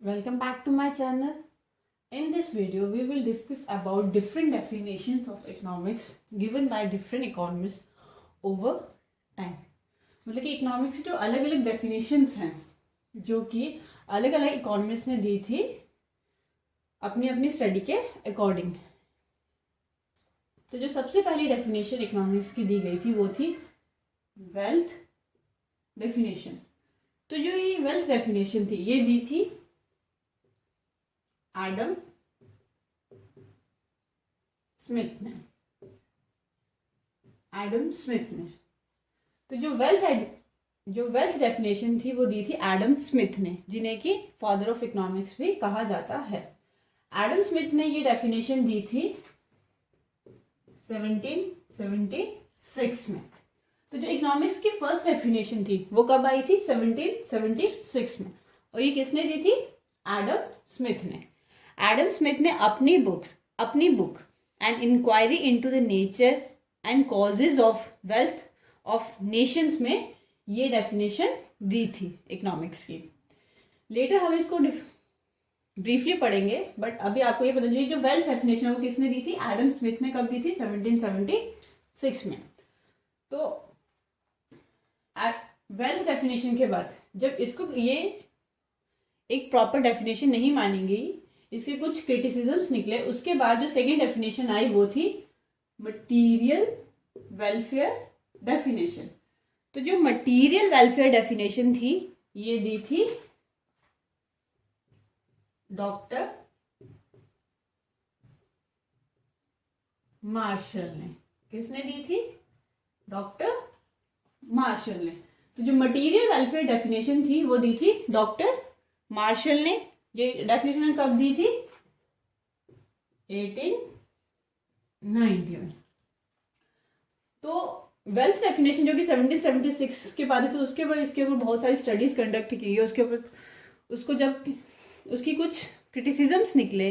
Welcome back to my channel. In this video, we will discuss about different definitions of economics given by different economists over time. मतलब कि economics की जो अलग अलग definitions हैं जो कि अलग अलग इकोनॉमिस्ट ने दी थी अपनी अपनी स्टडी के अकॉर्डिंग। तो जो सबसे पहली डेफिनेशन इकोनॉमिक्स की दी गई थी वो थी वेल्थ डेफिनेशन। तो जो ये वेल्थ डेफिनेशन थी ये दी थी एडम स्मिथ ने। तो जो वेल्थ डेफिनेशन थी वो दी थी एडम स्मिथ ने, जिन्हें कि फादर ऑफ इकोनॉमिक्स भी कहा जाता है। एडम स्मिथ ने ये डेफिनेशन दी थी 1776 में। तो जो इकोनॉमिक्स की फर्स्ट डेफिनेशन थी वो कब आई थी? 1776 में। और ये किसने दी थी? एडम स्मिथ ने। एडम स्मिथ ने अपनी book an inquiry into the nature and causes of wealth of nations में ये डेफिनेशन दी थी इकोनॉमिक्स की। लेटर हम इसको ब्रीफली पढ़ेंगे, बट अभी आपको ये पता चाहिए जो वेल्थ डेफिनेशन है वो किसने दी थी? एडम स्मिथ ने। कब दी थी? 1776 में। तो वेल्थ डेफिनेशन के बाद जब इसको ये एक प्रॉपर डेफिनेशन नहीं मानी गई, इसके कुछ क्रिटिसिज्म्स निकले, उसके बाद जो सेकेंड डेफिनेशन आई वो थी मटीरियल वेलफेयर डेफिनेशन। तो जो मटीरियल वेलफेयर डेफिनेशन थी ये दी थी डॉक्टर मार्शल ने। किसने दी थी? डॉक्टर मार्शल ने। तो जो मटीरियल वेलफेयर डेफिनेशन थी वो दी थी डॉक्टर मार्शल ने। ये डेफिनेशन कब दी थी? 1890 में। तो वेल्थ डेफिनेशन जो कि 1776 के बाद थी, उसके बाद इसके ऊपर बहुत सारी स्टडीज कंडक्ट की, उसके ऊपर उसको जब उसकी कुछ क्रिटिसिज्म्स निकले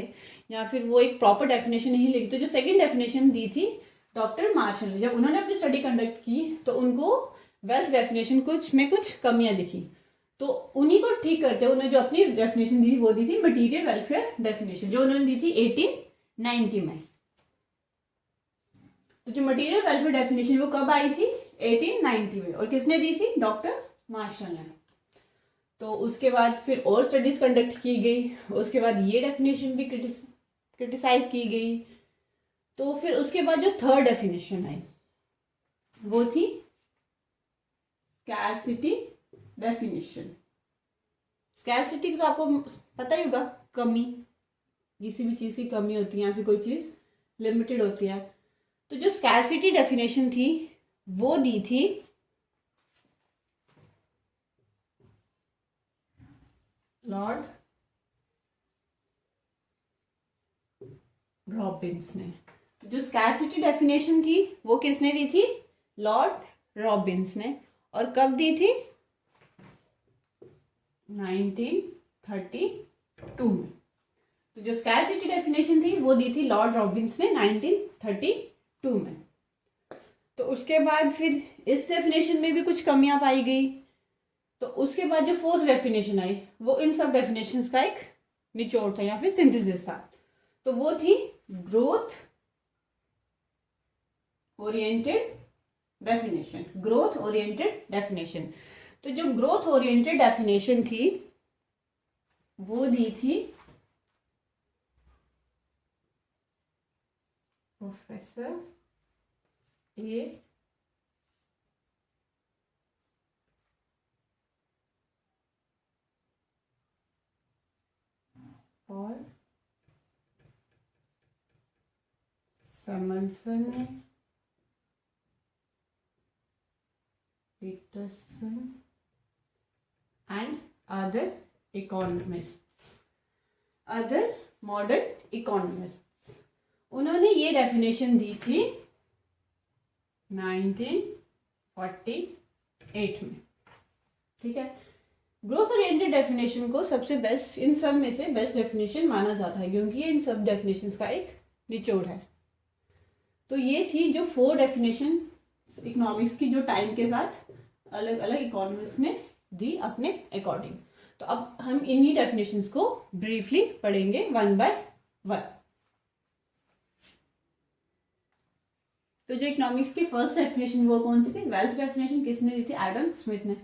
या फिर वो एक प्रॉपर डेफिनेशन नहीं लगी, तो जो सेकंड डेफिनेशन दी थी डॉक्टर मार्शल ने, जब उन्होंने अपनी स्टडी कंडक्ट की तो उनको वेल्थ डेफिनेशन कुछ कमियां दिखी। तो उन्हीं को ठीक करते उन्होंने जो अपनी डेफिनेशन दी वो दी थी मटीरियल वेलफेयर डेफिनेशन, जो उन्होंने दी थी 1890 में। तो जो मटीरियल वेलफेयर डेफिनेशन वो कब आई थी? 1890 में। और किसने दी थी? डॉक्टर मार्शल ने। तो उसके बाद फिर और स्टडीज कंडक्ट की गई, उसके बाद ये डेफिनेशन भी क्रिटिसाइज की गई। तो फिर उसके बाद जो थर्ड डेफिनेशन आई वो थी स्कैरसिटी डेफिनेशन। स्कैरसिटी तो आपको पता ही होगा, कमी, किसी भी चीज की कमी होती है या फिर कोई चीज लिमिटेड होती है। तो जो स्कैरसिटी डेफिनेशन थी वो दी थी लॉर्ड रॉबिन्स ने। तो जो स्कैरसिटी डेफिनेशन थी वो किसने दी थी? लॉर्ड रॉबिन्स ने। और कब दी थी? 1932 में। तो जो स्कैरसिटी डेफिनेशन थी वो दी थी लॉर्ड रॉबिन्स ने 1932 में। तो उसके बाद फिर इस डेफिनेशन में भी कुछ कमियां पाई गई। तो उसके बाद जो फोर्थ डेफिनेशन आई वो इन सब डेफिनेशंस का एक निचोड़ था या फिर सिंथेसिस था। तो वो थी ग्रोथ ओरिएंटेड डेफिनेशन। तो जो ग्रोथ ओरिएंटेड डेफिनेशन थी वो दी थी प्रोफेसर ए और समनसन ने, Peterson and other modern economists. उन्होंने ये डेफिनेशन दी थी 1948 में। ठीक है। ग्रोथ ओरिएंटेड डेफिनेशन को सबसे बेस्ट, इन सब में से बेस्ट डेफिनेशन माना जाता है क्योंकि ये इन सब डेफिनेशंस का एक निचोड़ है। तो ये थी जो 4 डेफिनेशन इकोनॉमिक्स की जो टाइम के साथ अलग अलग इकोनॉमिस्ट ने दी अपने अकॉर्डिंग। तो तो अब हम इन्हीं डेफिनेशंस को ब्रीफली पढ़ेंगे वन बाय वन। तो जो इकोनॉमिक्स की फर्स्ट डेफिनेशन वो कौन सी थी? वेल्थ डेफिनेशन किसने दी थी? एडम स्मिथ ने।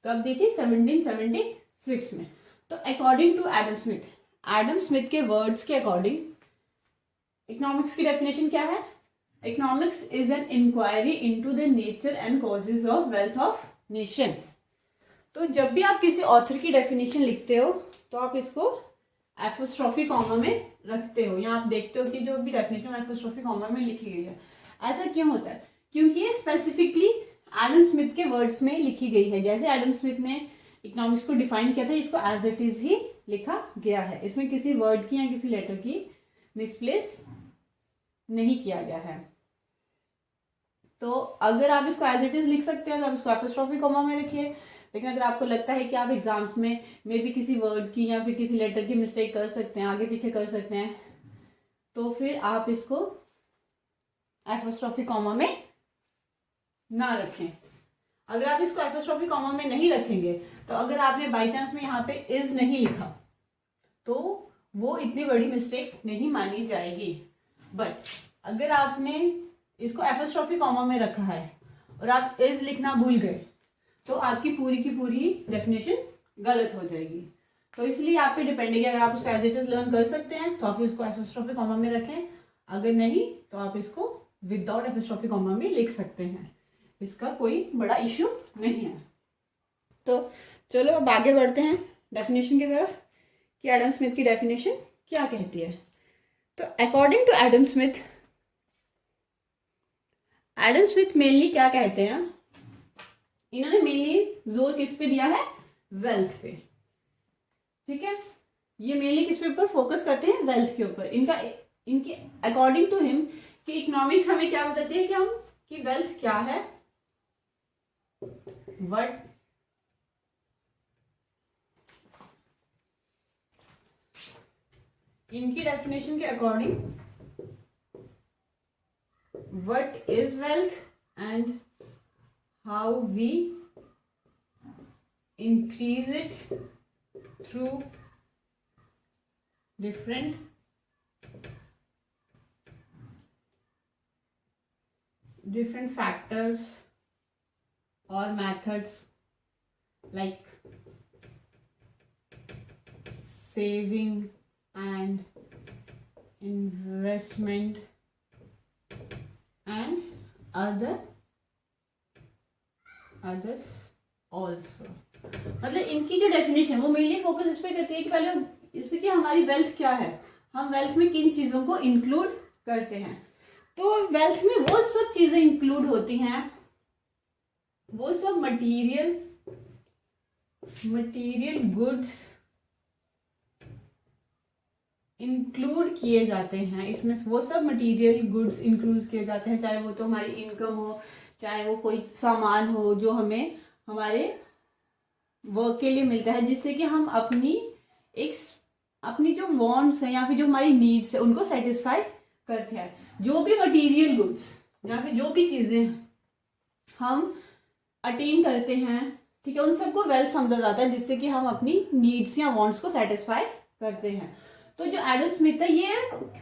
कब दी थी? 1776 में। तो अकॉर्डिंग टू एडम स्मिथ के वर्ड्स के अकॉर्डिंग इकोनॉमिक्स की डेफिनेशन क्या है? Economics is an inquiry into the nature and causes of wealth of nation. तो जब भी आप किसी ऑथर की डेफिनेशन लिखते हो तो आप इसको एपोस्ट्रोफी कॉमा में रखते हो, या आप देखते हो कि जो भी डेफिनेशन एपोस्ट्रोफी कॉमा में लिखी गई है। ऐसा क्यों होता है? क्योंकि ये स्पेसिफिकली एडम स्मिथ के वर्ड्स में लिखी गई है। जैसे एडम स्मिथ ने इकोनॉमिक्स को डिफाइन किया था, इसको एज इट इज ही लिखा गया है। इसमें किसी वर्ड की या किसी लेटर की मिसप्लेस नहीं किया गया है। तो अगर आप इसको एज इट इज लिख सकते हो तो आप इसको एपोस्ट्रोफी कॉमा में रखिए। लेकिन अगर आपको लगता है कि आप एग्जाम्स में मे बी किसी वर्ड की या फिर किसी लेटर की मिस्टेक कर सकते हैं, आगे पीछे कर सकते हैं, तो फिर आप इसको एपोस्ट्रोफी कॉमा में ना रखें। अगर आप इसको एपोस्ट्रोफी कॉमा में नहीं रखेंगे तो अगर आपने बाई चांस में यहाँ पे इज नहीं लिखा तो वो इतनी बड़ी मिस्टेक नहीं मानी जाएगी। बट अगर आपने इसको एपोस्ट्रोफी कॉमा में रखा है और आप इज लिखना भूल गए तो आपकी पूरी की पूरी डेफिनेशन गलत हो जाएगी। तो इसलिए आप पे डिपेंड है कि अगर आप उसको एज इट इज लर्न कर सकते हैं तो आप इसको एपोस्ट्रोफी कॉमा में रखें, अगर नहीं तो आप इसको विदाउट एपोस्ट्रोफी कॉमा में लिख सकते हैं। इसका कोई बड़ा इश्यू नहीं है। तो चलो अब आगे बढ़ते हैं डेफिनेशन की तरफ कि एडम स्मिथ की डेफिनेशन क्या कहती है। तो according to Adam Smith mainly क्या कहते हैं? इन्होंने मेनली जोर किस पे दिया है? वेल्थ पे। ठीक है, ये मेनली किस पे ऊपर फोकस करते हैं? वेल्थ के ऊपर। इनके अकॉर्डिंग टू हिम कि इकोनॉमिक्स हमें क्या बताती है कि वेल्थ क्या है, व्हाट इनकी डेफिनेशन के according what is wealth and how we increase it through different factors or methods like saving and investment and others also। मतलब इनकी जो डेफिनेशन वो मेनली फोकस इस पे करती है कि पहले इस पे कि हमारी वेल्थ क्या है, हम वेल्थ में किन चीजों को इंक्लूड करते हैं। तो वेल्थ में वो सब चीजें इंक्लूड होती हैं, वो सब मटेरियल गुड्स इंक्लूड किए जाते हैं। इसमें वो सब मटेरियल गुड्स इंक्लूड किए जाते हैं, चाहे वो तो हमारी इनकम हो, चाहे वो कोई सामान हो जो हमें हमारे वर्क के लिए मिलता है, जिससे कि हम अपनी जो वांट्स हैं या फिर जो हमारी नीड्स है उनको सेटिस्फाई करते हैं। जो भी मटेरियल गुड्स या फिर जो भी चीजें हम अटेन करते हैं, ठीक है, उन सबको वेल्थ समझा जाता है, जिससे कि हम अपनी नीड्स या वांट्स को सेटिस्फाई करते हैं। तो जो एडम स्मिथ है ये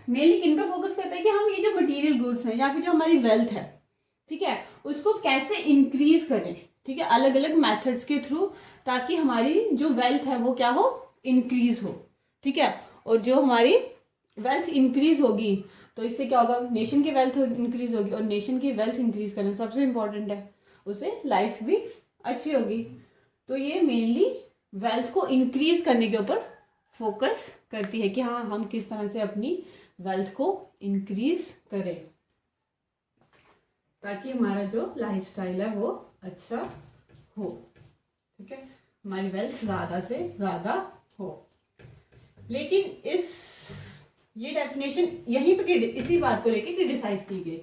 मेनली किन पे फोकस करता है कि हम ये जो मटेरियल गुड्स हैं या फिर जो हमारी वेल्थ है, ठीक है, उसको कैसे इंक्रीज करें, ठीक है, अलग अलग मेथड्स के थ्रू, ताकि हमारी जो वेल्थ है वो क्या हो? इंक्रीज हो। ठीक है, और जो हमारी वेल्थ इंक्रीज होगी तो इससे क्या होगा? नेशन की वेल्थ इंक्रीज होगी, और नेशन की वेल्थ इंक्रीज करना सबसे इंपॉर्टेंट है, उसे लाइफ भी अच्छी होगी। तो ये मेनली वेल्थ को इंक्रीज करने के ऊपर फोकस करती है कि हाँ, हम किस तरह से अपनी वेल्थ को इंक्रीज करें ताकि हमारा जो लाइफस्टाइल है वो अच्छा हो। ठीक है, हमारी वेल्थ ज्यादा से ज्यादा हो। लेकिन ये डेफिनेशन यहीं पे इसी बात को लेके क्रिटिसाइज की गई,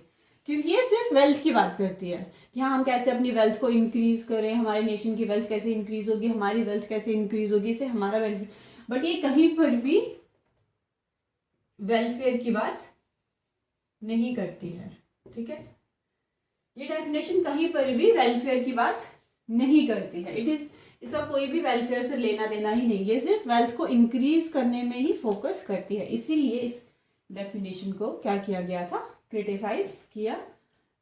क्योंकि ये सिर्फ वेल्थ की बात करती है कि हाँ, हम कैसे अपनी वेल्थ को इंक्रीज करें, हमारे नेशन की वेल्थ कैसे इंक्रीज होगी, हमारी वेल्थ कैसे इंक्रीज होगी, इससे हमारा बेनिफिट। बट ये कहीं पर भी वेलफेयर की बात नहीं करती है। ठीक है, ये डेफिनेशन कहीं पर भी वेलफेयर की बात नहीं करती है। इसका कोई भी वेलफेयर से लेना देना ही नहीं, ये सिर्फ वेल्थ को इंक्रीज करने में ही फोकस करती है। इसीलिए इस डेफिनेशन को क्या किया गया था, क्रिटिसाइज किया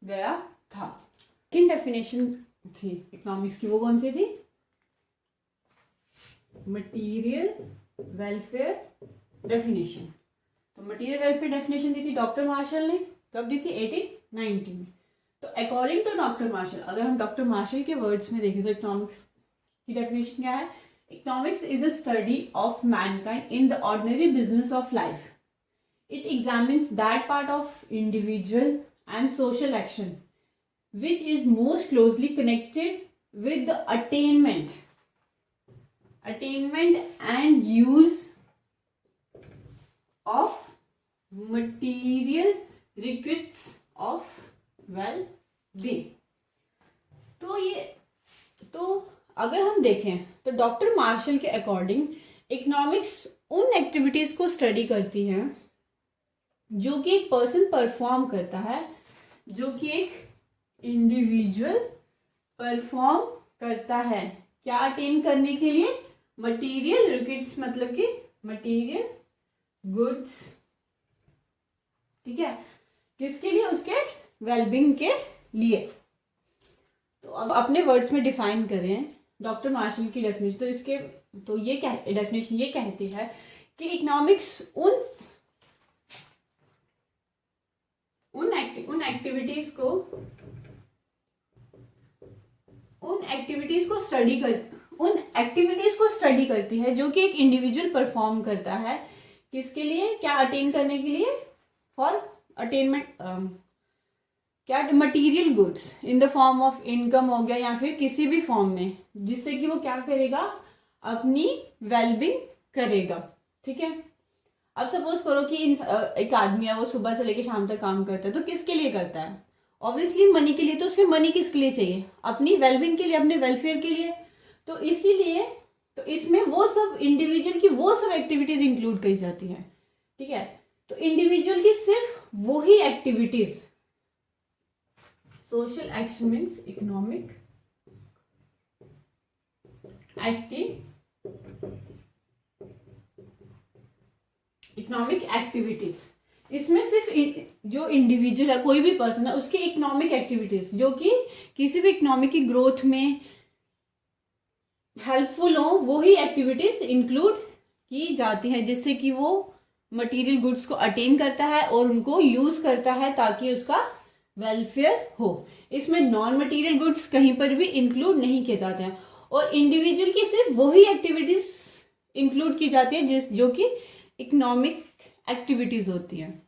गया था। सेकंड डेफिनेशन थी इकोनॉमिक्स की, वो कौन सी थी, मटीरियल वेलफेयर डेफिनेशन। तो मटीरियल वेलफेयर डेफिनेशन दी थी डॉक्टर मार्शल ने, कब दी थी, 1890 में। तो अकॉर्डिंग टू डॉक्टर मार्शल, अगर हम डॉक्टर मार्शल के वर्ड्स में देखें तो इकोनॉमिक्स की डेफिनेशन क्या है, economics is a study of Mankind in the ordinary business of life. It examines that part of individual and social action which is most closely connected with the attainment and use of material requisites of well-being। तो अगर हम देखें तो doctor martial के according economics उन activities को study करती है जो कि एक पर्सन परफॉर्म करता है, जो कि एक इंडिविजुअल परफॉर्म करता है, क्या अटेन करने के लिए, मटीरियल रिक्विजिट्स, मतलब कि मटीरियल गुड्स, ठीक है, किसके लिए, उसके वेलबींग के लिए। तो अब अपने वर्ड्स में डिफाइन करें डॉक्टर मार्शल की डेफिनेशन, तो ये क्या डेफिनेशन ये कहती है कि इकोनॉमिक्स उन एक्टिविटीज को स्टडी करती है जो कि एक इंडिविजुअल परफॉर्म करता है, किसके लिए, क्या अटेन करने के लिए, फॉर अटेनमेंट, क्या, material goods in the form of income हो गया या फिर किसी भी फॉर्म में, जिससे कि वो क्या करेगा, अपनी वेलबींग करेगा, ठीक है। अब सपोज करो कि एक आदमी है, वो सुबह से लेकर शाम तक काम करता है, तो किसके लिए करता है, ऑब्वियसली मनी के लिए। तो उसके मनी किसके लिए चाहिए, अपनी वेलबींग के लिए, अपने वेलफेयर के लिए। तो इसीलिए तो इसमें वो सब इंडिविजुअल की वो सब एक्टिविटीज इंक्लूड करी जाती हैं, ठीक है। तो इंडिविजुअल की सिर्फ वही activities, social action means economic activities, इसमें सिर्फ जो इंडिविजुअल है, कोई भी पर्सन है, उसकी इकोनॉमिक एक्टिविटीज जो कि किसी भी इकोनॉमिक की ग्रोथ में हेल्पफुल हो, वही एक्टिविटीज इंक्लूड की जाती हैं, जिससे कि वो मटेरियल गुड्स को अटेन करता है और उनको यूज करता है ताकि उसका वेलफेयर हो। इसमें नॉन मटेरियल गुड्स कहीं पर भी इंक्लूड नहीं किए जाते हैं, और इंडिविजुअल की सिर्फ वही एक्टिविटीज इंक्लूड की जाती है जो कि इकोनॉमिक एक्टिविटीज होती हैं,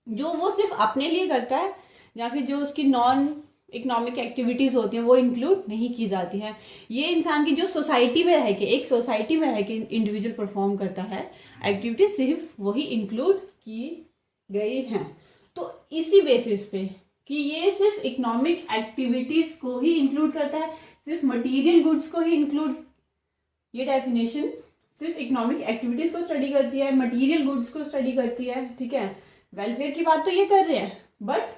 जो वो सिर्फ अपने लिए करता है, या फिर जो उसकी नॉन इकोनॉमिक एक्टिविटीज होती हैं वो इंक्लूड नहीं की जाती हैं। ये इंसान की जो सोसाइटी में रह के, एक सोसाइटी में रह के इंडिविजुअल परफॉर्म करता है एक्टिविटीज, सिर्फ वही इंक्लूड की गई हैं। तो इसी बेसिस पे कि ये सिर्फ इकोनॉमिक एक्टिविटीज को ही इंक्लूड करता है, सिर्फ मटेरियल गुड्स को ही इंक्लूड, ये डेफिनेशन सिर्फ इकोनॉमिक एक्टिविटीज को स्टडी करती है, मटेरियल गुड्स को स्टडी करती है, ठीक है। वेलफेयर की बात तो ये कर रहे हैं, बट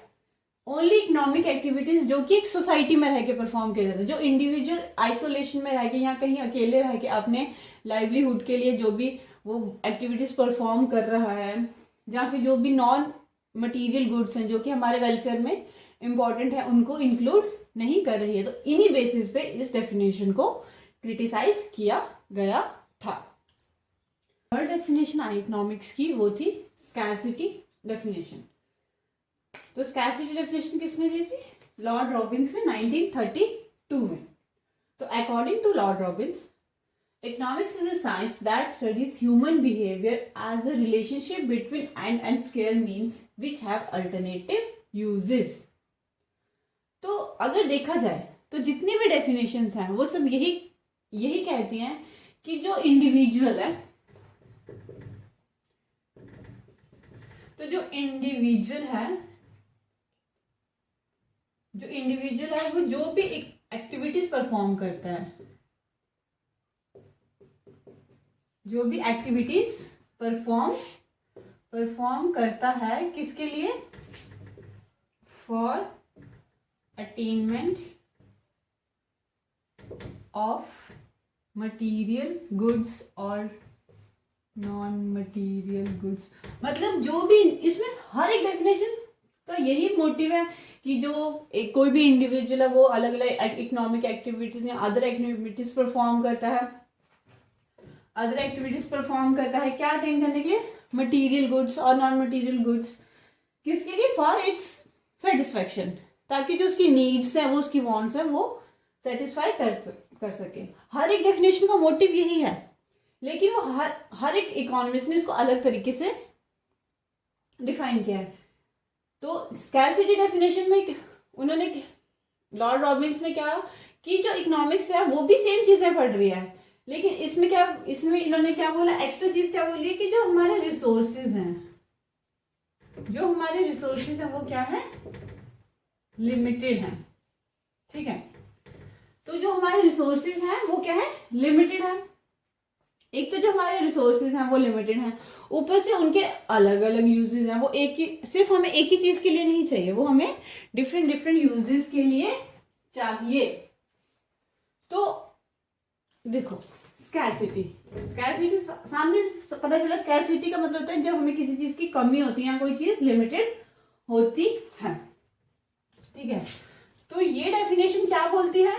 ओनली इकोनॉमिक एक्टिविटीज जो कि एक सोसाइटी में रह के परफॉर्म किया जाता है, जो इंडिविजुअल आइसोलेशन में रह के या कहीं अकेले रह के अपने लाइवलीहुड के लिए जो भी वो एक्टिविटीज परफॉर्म कर रहा है, या फिर जो भी नॉन मटेरियल गुड्स हैं जो कि हमारे वेलफेयर में इंपॉर्टेंट है, उनको इंक्लूड नहीं कर रही है। तो इन्हीं बेसिस पे इस डेफिनेशन को क्रिटिसाइज किया गया था। थर्ड डेफिनेशन आई इकोनॉमिक्स की, वो थी स्कैरसिटी डेफिनेशन। तो स्कैरसिटी डेफिनेशन किसने दी थी, लॉर्ड रॉबिन्स ने 1932 में। तो according to Lord Robbins, economics is a science that studies human behavior as a relationship between end and scarce means which have alternative uses। तो अगर देखा जाए तो जितनी भी डेफिनेशंस हैं वो सब यही कहती हैं कि जो इंडिविजुअल है, तो जो इंडिविजुअल है वो जो भी एक्टिविटीज परफॉर्म करता है, जो भी एक्टिविटीज परफॉर्म करता है, किसके लिए, for attainment of material goods और नॉन मटीरियल गुड्स, मतलब जो भी इसमें हर एक डेफिनेशन का यही मोटिव है कि जो एक कोई भी इंडिविजुअल है वो अलग अलग इकोनॉमिक एक्टिविटीज या अदर एक्टिविटीज परफॉर्म करता है, क्या अटेन करने के लिए, मटीरियल गुड्स और नॉन मटीरियल गुड्स, किसके लिए, फॉर इट्स सेटिस्फेक्शन, ताकि जो उसकी नीड्स है वो उसकी वांट्स है वो सेटिस्फाई कर सके। हर एक डेफिनेशन का मोटिव यही है, लेकिन वो हर एक इकोनॉमिस्ट ने इसको अलग तरीके से डिफाइन किया है। तो स्कैरसिटी डेफिनेशन में उन्होंने, लॉर्ड रॉबिन्स ने क्या कि जो इकोनॉमिक्स है वो भी सेम चीजें पढ़ रही है, लेकिन इसमें इन्होंने क्या बोला, एक्स्ट्रा चीज क्या बोली कि जो हमारे रिसोर्सेज हैं वो क्या है, लिमिटेड है। ठीक है, तो जो हमारे रिसोर्सेज हैं वो क्या है, लिमिटेड है। एक तो जो हमारे रिसोर्सेज हैं वो लिमिटेड हैं, ऊपर से उनके अलग अलग यूजेस हैं, वो सिर्फ हमें एक ही चीज के लिए नहीं चाहिए, वो हमें डिफरेंट यूजेस के लिए चाहिए। तो देखो स्कैरसिटी सामने पता चला, स्कैरसिटी का मतलब होता है जब हमें किसी चीज की कमी होती है या कोई चीज लिमिटेड होती है। ठीक है, तो ये डेफिनेशन क्या बोलती है,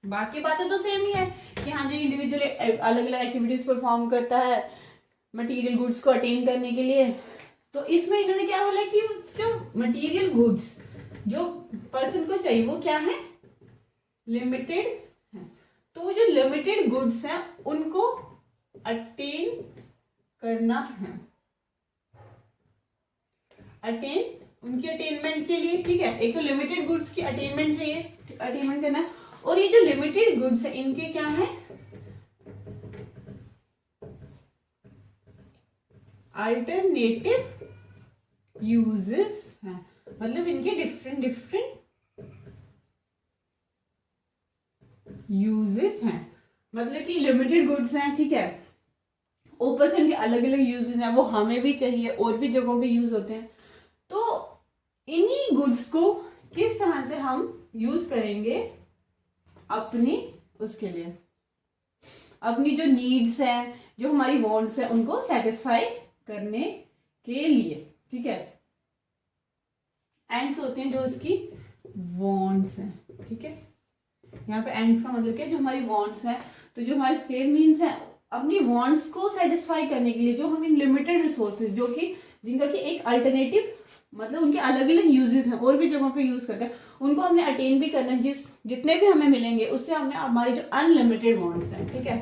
बाकी बातें तो सेम ही है कि हाँ जी इंडिविजुअल अलग अलग एक्टिविटीज परफॉर्म करता है मटेरियल गुड्स को अटेन करने के लिए। तो इसमें इन्होंने क्या बोला कि जो मटेरियल गुड्स जो पर्सन को चाहिए वो क्या है, लिमिटेड है। तो वो जो लिमिटेड गुड्स हैं उनको अटेन करना है, उनकी अटेनमेंट के लिए। ठीक है, एक तो लिमिटेड गुड्स की अटेनमेंट चाहिए, अटेनमेंट करना, और ये जो लिमिटेड गुड्स है इनके क्या है, अल्टरनेटिव यूजेस हैं, मतलब इनके डिफरेंट यूजेस हैं, मतलब कि लिमिटेड गुड्स हैं। ठीक है, ऊपर से इनके अलग अलग यूजेस हैं, वो हमें भी चाहिए और भी जगहों पे यूज होते हैं। तो इन्हीं गुड्स को किस तरह से हम यूज करेंगे अपनी उसके लिए, अपनी जो नीड्स है, जो हमारी वांट्स है उनको सेटिस्फाई करने के लिए। ठीक है, एंड्स होते हैं जो उसकी वांट्स हैं। ठीक है, यहाँ पे एंड्स का मतलब क्या है, जो हमारी वांट्स हैं। तो जो हमारे स्केयर मीन्स है अपनी वांट्स को सेटिस्फाई करने के लिए, जो हम इन लिमिटेड रिसोर्सेज जो कि जिनका कि एक अल्टरनेटिव मतलब उनके अलग अलग यूजेस हैं और भी जगहों पे यूज करते हैं, उनको हमने अटेन भी करना है। जितने भी हमें मिलेंगे उससे हमने हमारी जो अनलिमिटेड वांट्स हैं, ठीक है,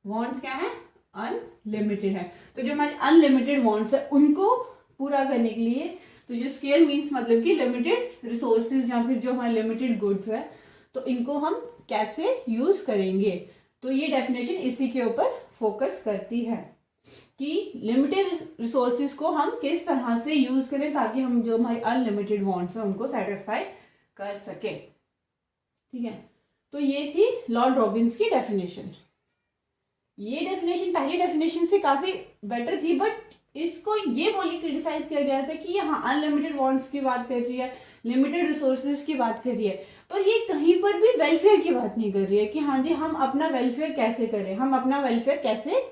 वांट्स क्या है, अनलिमिटेड है। तो जो हमारी अनलिमिटेड वांट्स है उनको पूरा करने के लिए, तो जो स्केयर मीन्स मतलब कि लिमिटेड रिसोर्सेज या फिर जो हमारे लिमिटेड गुड्स है, तो इनको हम कैसे यूज करेंगे। तो ये डेफिनेशन इसी के ऊपर फोकस करती है कि लिमिटेड रिसोर्सेज को हम किस तरह से यूज करें ताकि हम जो हमारी अनलिमिटेड वांट्स है उनको सेटिस्फाई कर सके। ठीक है, तो ये थी लॉर्ड रॉबिन्स की डेफिनेशन। ये डेफिनेशन पहली डेफिनेशन से काफी बेटर थी, बट इसको ये बोली क्रिटिसाइज किया गया था कि यहाँ अनलिमिटेड वांट्स की बात कर रही है, लिमिटेड रिसोर्सेज की बात कर रही है, पर ये कहीं पर भी वेलफेयर की बात नहीं कर रही है कि हाँ जी हम अपना वेलफेयर कैसे करें, हम अपना वेलफेयर कैसे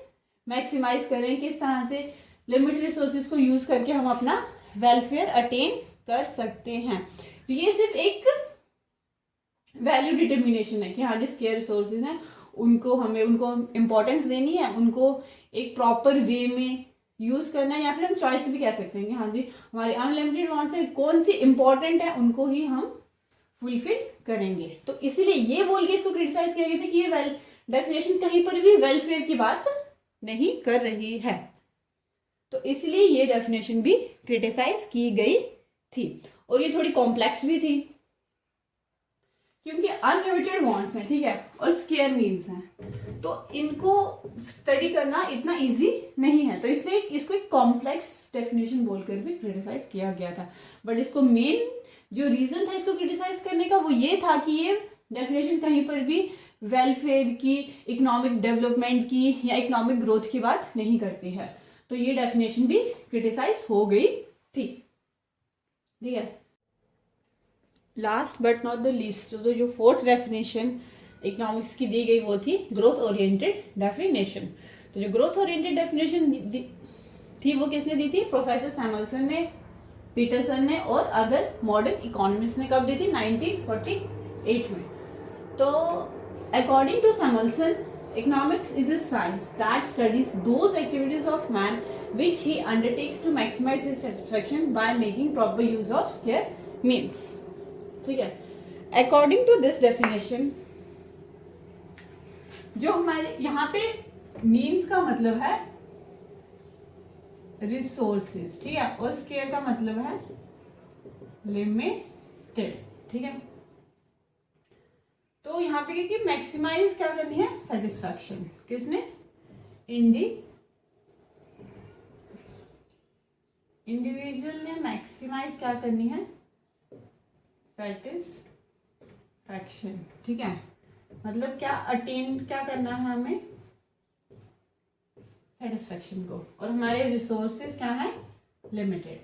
मैक्सिमाइज करें, किस तरह से लिमिटेड रिसोर्सेज को यूज करके हम अपना वेलफेयर अटेन कर सकते हैं। तो ये सिर्फ एक वैल्यू डिटर्मिनेशन है कि हाँ जी स्केयर रिसोर्सेज हैं उनको हमें उनको इम्पोर्टेंस देनी है, उनको एक प्रॉपर वे में यूज करना है, या फिर हम चॉइस भी कह सकते हैं कि हाँ जी हमारी अनलिमिटेड वांट्स से कौन सी इंपॉर्टेंट है उनको ही हम फुलफिल करेंगे। तो इसीलिए ये बोल के इसको क्रिटिसाइज किया गया था कि ये डेफिनेशन कहीं पर भी वेलफेयर की बात नहीं कर रही है, तो इसलिए ये डेफिनेशन भी क्रिटिसाइज की गई थी। और ये थोड़ी कॉम्प्लेक्स भी थी क्योंकि अनलिमिटेड वांट्स हैं, ठीक है, और स्केयर मीन्स हैं, तो इनको स्टडी करना इतना इजी नहीं है, तो इसलिए इसको एक कॉम्प्लेक्स डेफिनेशन बोलकर भी क्रिटिसाइज किया गया था। बट इसको मेन जो रीजन था इसको क्रिटिसाइज करने का वो ये था कि ये डेफिनेशन कहीं पर भी वेलफेयर की, इकोनॉमिक डेवलपमेंट की या इकोनॉमिक ग्रोथ की बात नहीं करती है, तो ये डेफिनेशन भी क्रिटिसाइज हो गई थी। ठीक है, last but not the least, तो जो फोर्थ डेफिनेशन इकोनॉमिक्स की दी गई वो थी ग्रोथ ओरिएंटेड डेफिनेशन। तो जो ग्रोथ ओरिएंटेड डेफिनेशन थी वो किसने दी थी? प्रोफेसर सैमुअल्सन ने, पीटरसन ने और अदर मॉडर्न इकोनॉमिस्ट ने। कब दी थी? 1948 में। तो according to Samuelson, economics is a science that studies those activities of man which he undertakes to maximize his satisfaction by making proper use of scarce means. ठीक है, according to this definition, जो हमारे यहाँ पे means का मतलब है resources, ठीक है, और scarce का मतलब है limited, ठीक है। तो यहाँ पे कि मैक्सिमाइज क्या करनी है? सेटिस्फैक्शन। किसने? इंडिविजुअल ने मैक्सिमाइज क्या करनी है? सेटिस्फैक्शन, ठीक है। मतलब क्या अटेन क्या करना है हमें? सेटिस्फैक्शन को। और हमारे रिसोर्सेज क्या है? लिमिटेड,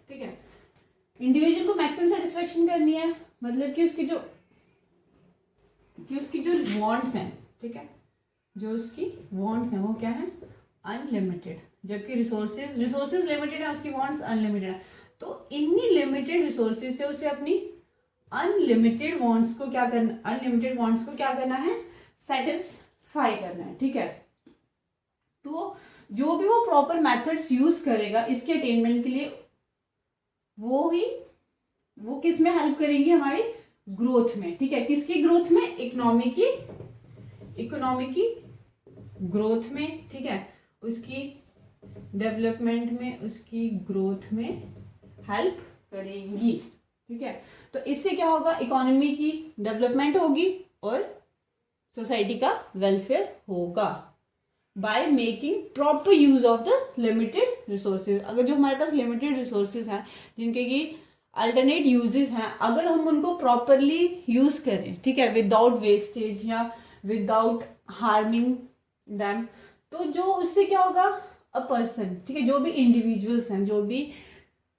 ठीक है। इंडिविजुअल को मैक्सिमम सेटिस्फैक्शन करनी है, मतलब कि उसकी जो वांट्स हैं, ठीक है, जो उसकी वांट्स हैं वो क्या है? अनलिमिटेड। जबकि रिसोर्सेज लिमिटेड है, उसकी वांट्स अनलिमिटेड है। तो इन्हीं लिमिटेड रिसोर्सेज से उसे अपनी अनलिमिटेड वांट्स को क्या करना है? सेटिस्फाई करना है, ठीक है। तो जो भी वो प्रॉपर मेथड्स यूज करेगा इसके अटेनमेंट के लिए, वो किस में हेल्प करेंगी? हमारी ग्रोथ में, ठीक है। किसकी ग्रोथ में? इकोनॉमी की ग्रोथ में, ठीक है, उसकी डेवलपमेंट में, उसकी ग्रोथ में हेल्प करेंगी, ठीक है। तो इससे क्या होगा? इकोनॉमी की डेवलपमेंट होगी और सोसाइटी का वेलफेयर होगा by making proper use of the limited resources. अगर जो हमारे पास लिमिटेड रिसोर्सेज हैं जिनके की अल्टरनेट यूजेस हैं, अगर हम उनको प्रॉपरली यूज करें, ठीक है, विदाउट वेस्टेज या विदाउट हार्मिंग देम, तो जो उससे क्या होगा? अ पर्सन, ठीक है, जो भी इंडिविजुअल्स हैं, जो भी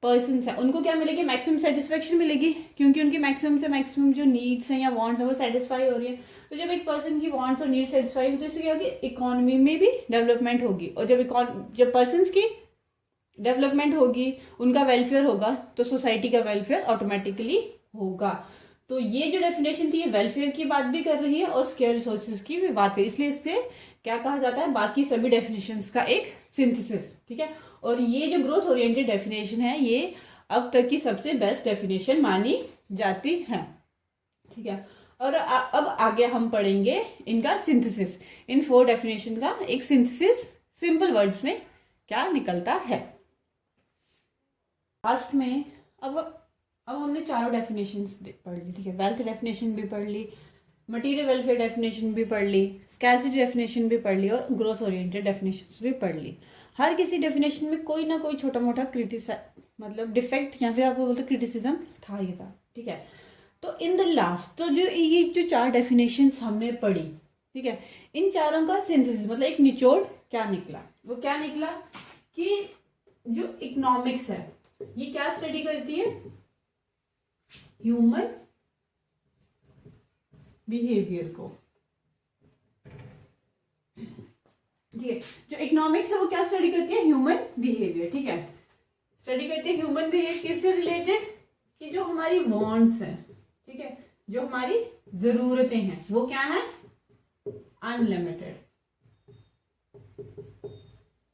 पर्सन हैं, उनको क्या मिलेगी? मैक्सिमम सेटिस्फेक्शन मिलेगी, क्योंकि उनकी मैक्सिमम से मैक्सिमम जो नीड्स हैं या वांट्स हैं वो सेटिस्फाई हो रही है। तो जब एक पर्सन की वांट्स और नीड्स सेटिस्फाई होगी तो इससे क्या होगी? इकोनॉमी में भी डेवलपमेंट होगी। और जब पर्सन की डेवलपमेंट होगी, उनका वेलफेयर होगा, तो सोसाइटी का वेलफेयर ऑटोमेटिकली होगा। तो ये जो डेफिनेशन थी ये वेलफेयर की बात भी कर रही है और स्केयर रिसोर्सेज की भी बात है, इसलिए इसके क्या कहा जाता है? बाकी सभी डेफिनेशंस का एक सिंथेसिस, ठीक है। और ये जो ग्रोथ ओरिएंटेड डेफिनेशन है ये अब तक की सबसे बेस्ट डेफिनेशन मानी जाती है, ठीक है। और अब आगे हम पढ़ेंगे इनका सिंथेसिस, इन 4 डेफिनेशन का एक सिंथेसिस सिंपल वर्ड्स में क्या निकलता है। लास्ट में अब हमने चारों डेफिनेशंस पढ़ ली, ठीक है। वेल्थ डेफिनेशन भी पढ़ ली, मटेरियल वेलफेयर डेफिनेशन भी पढ़ ली, स्कैर्सिटी डेफिनेशन भी पढ़ ली और ग्रोथ ओरिएंटेड डेफिनेशंस भी पढ़ ली। हर किसी डेफिनेशन में कोई ना कोई छोटा मोटा मतलब डिफेक्ट या फिर आपको बोलते क्रिटिसिज्म था ही था, ठीक है। तो इन द लास्ट, तो ये जो 4 डेफिनेशंस हमने पढ़ी, ठीक है, इन चारों का सिंथेसिस मतलब एक निचोड़ क्या निकला? वो क्या निकला कि जो इकोनॉमिक्स है ये क्या स्टडी करती है? ह्यूमन बिहेवियर को, ठीक है। जो इकोनॉमिक्स है वो क्या स्टडी करती है? ह्यूमन बिहेवियर, ठीक है। स्टडी करती है ह्यूमन बिहेवियर किससे रिलेटेड? कि जो हमारी वांट्स हैं, ठीक है, जो हमारी जरूरतें हैं वो क्या है?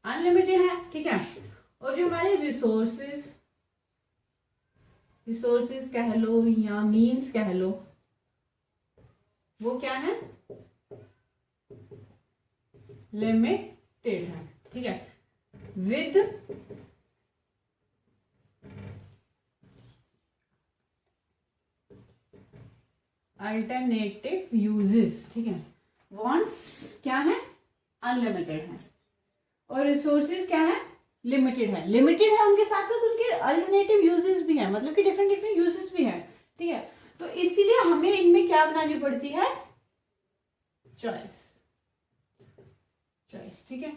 अनलिमिटेड है, ठीक है। और जो हमारे रिसोर्सेज कह लो या मीन्स कह लो, वो क्या है? लिमिटेड है, ठीक है, विद अल्टरनेटिव यूजेस, ठीक है। वांट्स क्या है? अनलिमिटेड है और रिसोर्सेज क्या है? लिमिटेड है। उनके साथ साथ उनके अल्टरनेटिव यूजेस भी है, मतलब कि डिफरेंट यूजेस भी है, ठीक है। तो इसीलिए हमें इनमें क्या बनानी पड़ती है? चॉइस, ठीक है।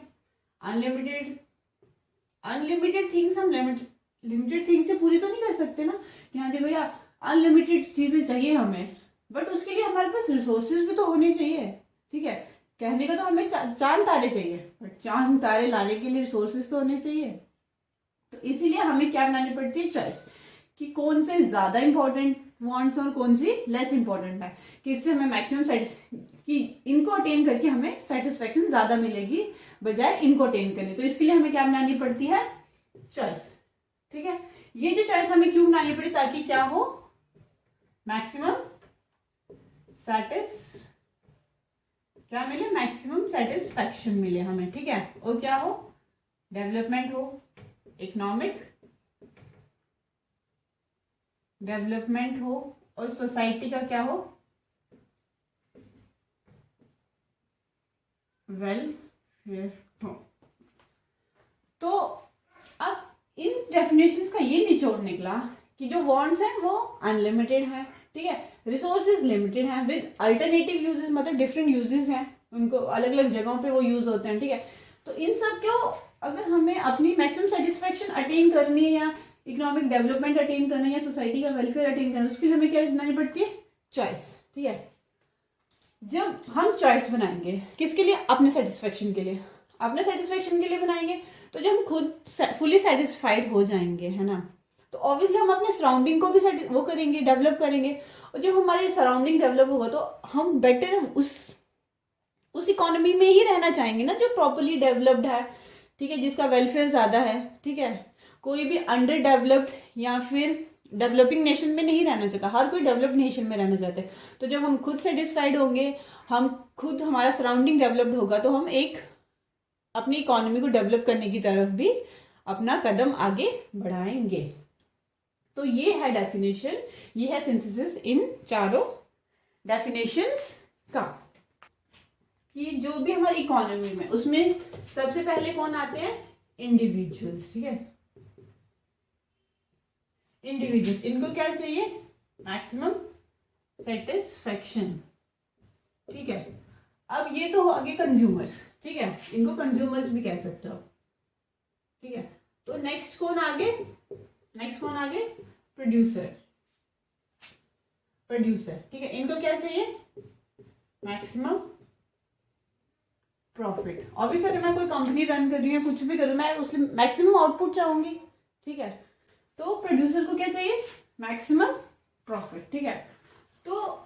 अनलिमिटेड थिंग्स हम लिमिटेड थिंग्स से पूरी तो नहीं कर सकते ना कि हाँ जी भैया अनलिमिटेड चीजें चाहिए हमें, बट उसके लिए हमारे पास रिसोर्सेज भी तो होने चाहिए, ठीक है। कहने का तो हमें चांद तारे चाहिए, बट चांद तारे लाने के लिए रिसोर्सेज तो होने चाहिए। तो इसीलिए हमें क्या बनानी पड़ती है, चॉइस, कि कौन से ज्यादा इंपॉर्टेंट वांट्स और कौन सी लेस इंपॉर्टेंट है, कि इससे हमें मैक्सिमम कि इनको अटेन करके हमें सेटिस्फेक्शन ज्यादा मिलेगी बजाय इनको अटेन करने। तो इसके लिए हमें क्या बनानी पड़ती है, चॉइस, ठीक है। ये जो चॉइस हमें क्यों बनानी पड़ी, ताकि क्या हो, मैक्सिमम क्या मिले, मैक्सिमम सेटिस्फेक्शन मिले हमें, ठीक है। और क्या हो, डेवलपमेंट हो, इकोनॉमिक डेवलपमेंट हो, और सोसाइटी का क्या हो, वेलफेयर हो। तो अब इन डेफिनेशंस का ये निचोड़ निकला कि जो वांट्स हैं वो अनलिमिटेड है, ठीक है, रिसोर्सेज लिमिटेड है, विद अल्टरनेटिव यूजेस, मतलब डिफरेंट यूजेस हैं, उनको अलग अलग जगहों पे वो यूज होते हैं, ठीक है। तो इन सब को अगर हमें अपनी मैक्सिमम सेटिस्फेक्शन अटेन करनी है, या इकोनॉमिक डेवलपमेंट अटेन करना है, या सोसाइटी का वेलफेयर अटेन करना है, उसके लिए हमें क्या बनानी पड़ती है, चॉइस, ठीक है। जब हम चॉइस बनाएंगे किसके लिए, अपने सेटिस्फेक्शन के लिए, अपने सेटिस्फेक्शन के लिए बनाएंगे, तो जब हम खुद फुली सेटिस्फाइड हो जाएंगे, है ना, तो ऑब्वियसली हम अपने सराउंडिंग को भी वो करेंगे, डेवलप करेंगे। और जब हमारी सराउंडिंग डेवलप होगा तो हम बेटर उस इकोनॉमी में ही रहना चाहेंगे ना, जो प्रॉपरली डेवलप्ड है, ठीक है, जिसका वेलफेयर ज्यादा है, ठीक है। कोई भी अंडर डेवलप्ड या फिर डेवलपिंग नेशन में नहीं रहना चाहता, हर कोई डेवलप्ड नेशन में रहना चाहता है। तो जब हम खुद सेटिस्फाइड होंगे, हम खुद, हमारा सराउंडिंग डेवलप्ड होगा, तो हम एक अपनी इकोनॉमी को डेवलप करने की तरफ भी अपना कदम आगे बढ़ाएंगे। तो ये है डेफिनेशन, ये है सिंथेसिस इन चारों डेफिनेशंस का, कि जो भी हमारी इकोनॉमी में, उसमें सबसे पहले कौन आते हैं, इंडिविजुअल्स, ठीक है। इंडिविजुअल्स, इनको क्या चाहिए, मैक्सिमम सेटिस्फेक्शन, ठीक है। अब ये तो हो आगे कंज्यूमर्स, ठीक है, इनको कंज्यूमर्स भी कह सकते हो, ठीक है। तो नेक्स्ट कौन आगे, प्रोड्यूसर, ठीक है, इनको क्या चाहिए, मैक्सिमम प्रॉफिट। ऑब्वियसली अगर मैं कोई कंपनी रन कर रही हूँ, कुछ भी कर रही हूँ, मैं उसमें मैक्सिमम आउटपुट चाहूंगी, ठीक है। तो प्रोड्यूसर को क्या चाहिए, मैक्सिमम प्रॉफिट, ठीक है। तो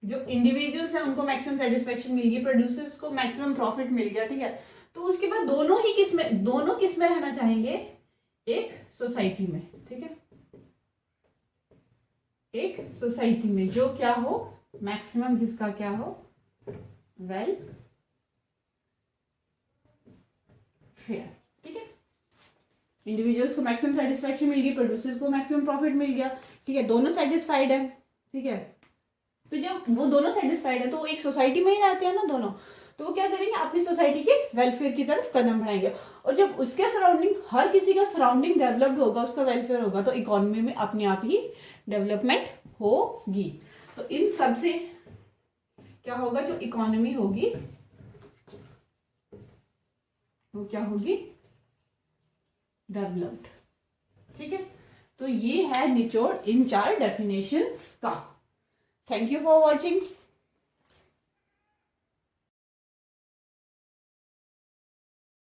जो इंडिविजुअल्स हैं उनको मैक्सिमम सेटिस्फेक्शन मिल गई, प्रोड्यूसर्स को मैक्सिमम प्रॉफिट मिल गया, ठीक है। तो उसके बाद दोनों किस में रहना चाहेंगे, एक सोसाइटी में, ठीक है, एक सोसाइटी में जो क्या हो, मैक्सिमम जिसका क्या हो, वेलफेयर, ठीक है। इंडिविजुअल्स को मैक्सिमम सेटिस्फेक्शन मिल गई, प्रोड्यूसर्स को मैक्सिमम प्रॉफिट मिल गया, ठीक है, दोनों सेटिस्फाइड है, ठीक है। तो जब वो दोनों सेटिस्फाइड है तो एक सोसाइटी में ही रहते हैं ना दोनों, तो वो क्या करेंगे, अपनी सोसाइटी के वेलफेयर की तरफ कदम बढ़ाएंगे। और जब उसके सराउंडिंग, हर किसी का सराउंडिंग डेवलप्ड होगा, उसका वेलफेयर होगा, तो इकोनॉमी में अपने आप ही डेवलपमेंट होगी। तो इन सब से क्या होगा, जो इकोनॉमी होगी वो क्या होगी, डेवलप्ड, ठीक है। तो ये है निचोड़ इन चार डेफिनेशंस का। Thank you for watching.